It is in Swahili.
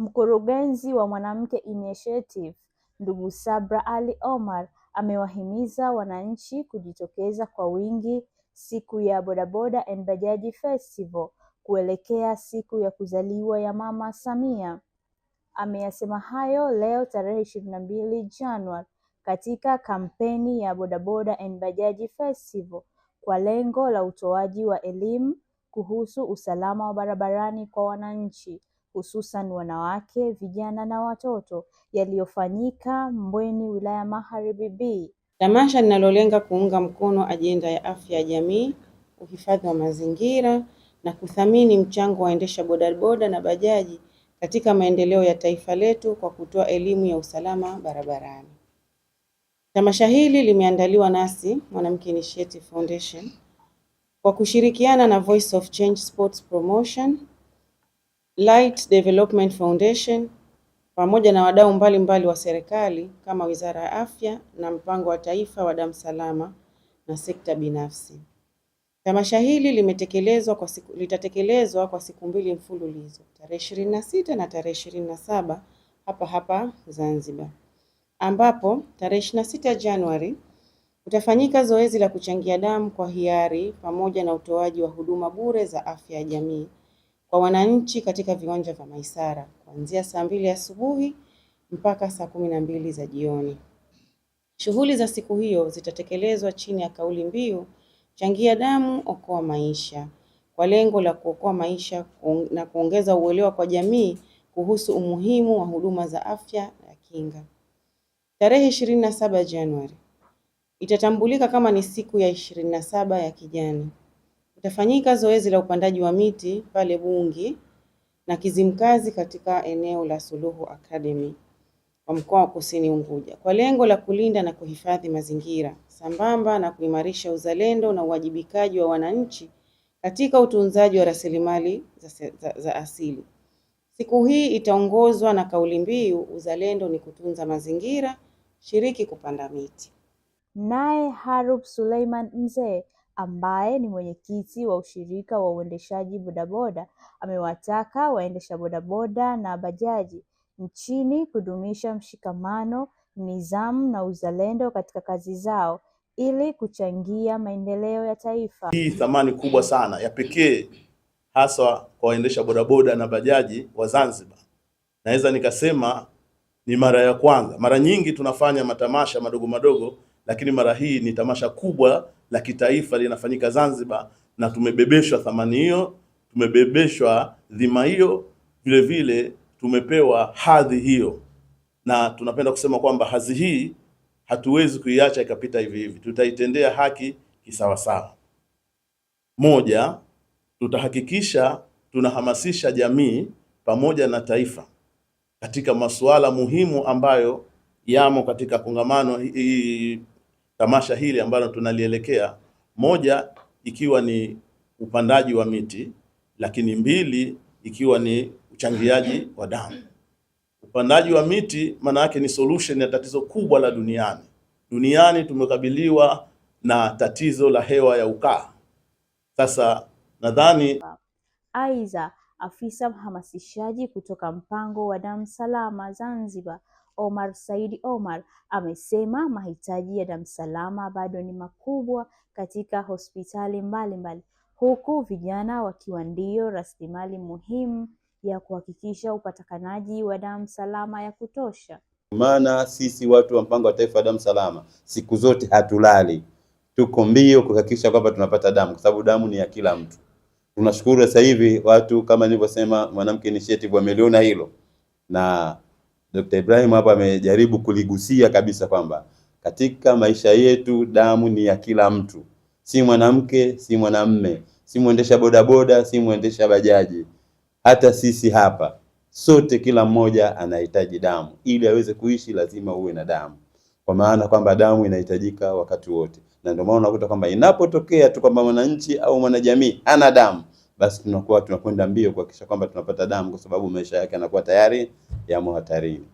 Mkurugenzi wa Mwanamke Initiative, ndugu Sabra Ali Omar, amewahimiza wananchi kujitokeza kwa wingi siku ya Bodaboda and Bajaji Festival kuelekea siku ya kuzaliwa ya Mama Samia. Ameyasema hayo leo tarehe 22 Januari katika kampeni ya Bodaboda and Bajaji Festival kwa lengo la utoaji wa elimu kuhusu usalama wa barabarani kwa wananchi, hususan wanawake, vijana na watoto, yaliyofanyika Mbweni, wilaya Magharibi B. Tamasha linalolenga kuunga mkono ajenda ya afya ya jamii, uhifadhi wa mazingira na kuthamini mchango wa waendesha bodaboda na bajaji katika maendeleo ya taifa letu kwa kutoa elimu ya usalama barabarani. Tamasha hili limeandaliwa nasi Mwanamke Initiative Foundation kwa kushirikiana na Voice of Change Sports Promotion, Light Development Foundation pamoja na wadau mbalimbali wa serikali kama Wizara ya Afya na Mpango wa Taifa wa Damu Salama na sekta binafsi. Tamasha hili litatekelezwa kwa siku 2 mfululizo, tarehe 26 na tarehe 27 hapa Zanzibar, ambapo tarehe 26 Januari utafanyika zoezi la kuchangia damu kwa hiari pamoja na utoaji wa huduma bure za afya ya jamii kwa wananchi katika viwanja vya Maisara kuanzia saa 2 asubuhi mpaka saa 12 za jioni. Shughuli za siku hiyo zitatekelezwa chini ya kauli mbiu changia damu, okoa maisha, kwa lengo la kuokoa maisha na kuongeza uelewa kwa jamii kuhusu umuhimu wa huduma za afya ya kinga. Tarehe 27 Januari itatambulika kama ni siku ya 27 ya kijani. Utafanyika zoezi la upandaji wa miti pale Bungi na Kizimkazi katika eneo la Suluhu Academy wa mkoa wa Kusini Unguja kwa lengo la kulinda na kuhifadhi mazingira sambamba na kuimarisha uzalendo na uwajibikaji wa wananchi katika utunzaji wa rasilimali za asili. Siku hii itaongozwa na kauli mbiu uzalendo ni kutunza mazingira, shiriki kupanda miti. Naye Harub Suleiman Mzee ambaye ni mwenyekiti wa ushirika wa uendeshaji bodaboda amewataka waendesha bodaboda na bajaji nchini kudumisha mshikamano, nidhamu na uzalendo katika kazi zao ili kuchangia maendeleo ya taifa. Hii thamani kubwa sana ya pekee hasa kwa waendesha bodaboda na bajaji wa Zanzibar. Naweza nikasema ni mara ya kwanza. Mara nyingi tunafanya matamasha madogo madogo, lakini mara hii ni tamasha kubwa la kitaifa linafanyika Zanzibar na tumebebeshwa thamani hiyo, tumebebeshwa dhima hiyo, vile vile tumepewa hadhi hiyo. Na tunapenda kusema kwamba hadhi hii hatuwezi kuiacha ikapita hivi hivi. Tutaitendea haki kisawasawa. Moja, tutahakikisha tunahamasisha jamii pamoja na taifa katika masuala muhimu ambayo yamo katika kongamano hii, tamasha hili ambalo tunalielekea. Moja ikiwa ni upandaji wa miti, lakini 2 ikiwa ni uchangiaji wa damu. Upandaji wa miti maana yake ni solution ya tatizo kubwa la duniani. Duniani tumekabiliwa na tatizo la hewa ya ukaa. Sasa nadhani Aidha, afisa mhamasishaji kutoka Mpango wa Damu Salama Zanzibar, Omar Said Omar, amesema mahitaji ya damu salama bado ni makubwa katika hospitali mbalimbali, huku vijana wakiwa ndio rasilimali muhimu ya kuhakikisha upatikanaji wa damu salama ya kutosha. Maana sisi watu wa Mpango wa Taifa wa Damu Salama siku zote hatulali, tuko mbio kuhakikisha kwamba tunapata damu, kwa sababu damu ni ya kila mtu. Tunashukuru sasa hivi watu kama nilivyosema Mwanamke Initiative wameliona hilo, na Dr. Ibrahim hapa amejaribu kuligusia kabisa kwamba katika maisha yetu damu ni ya kila mtu, si mwanamke, si mwanamume, si muendesha bodaboda, si muendesha bajaji, hata sisi hapa sote, kila mmoja anahitaji damu. Ili aweze kuishi lazima uwe na damu, kwa maana kwamba damu inahitajika wakati wote. Na ndio maana unakuta kwamba inapotokea tu kwamba mwananchi au mwanajamii ana damu, basi tunakwenda mbio kuhakikisha kwamba tunapata damu, kwa sababu maisha yake yanakuwa tayari yamo hatarini.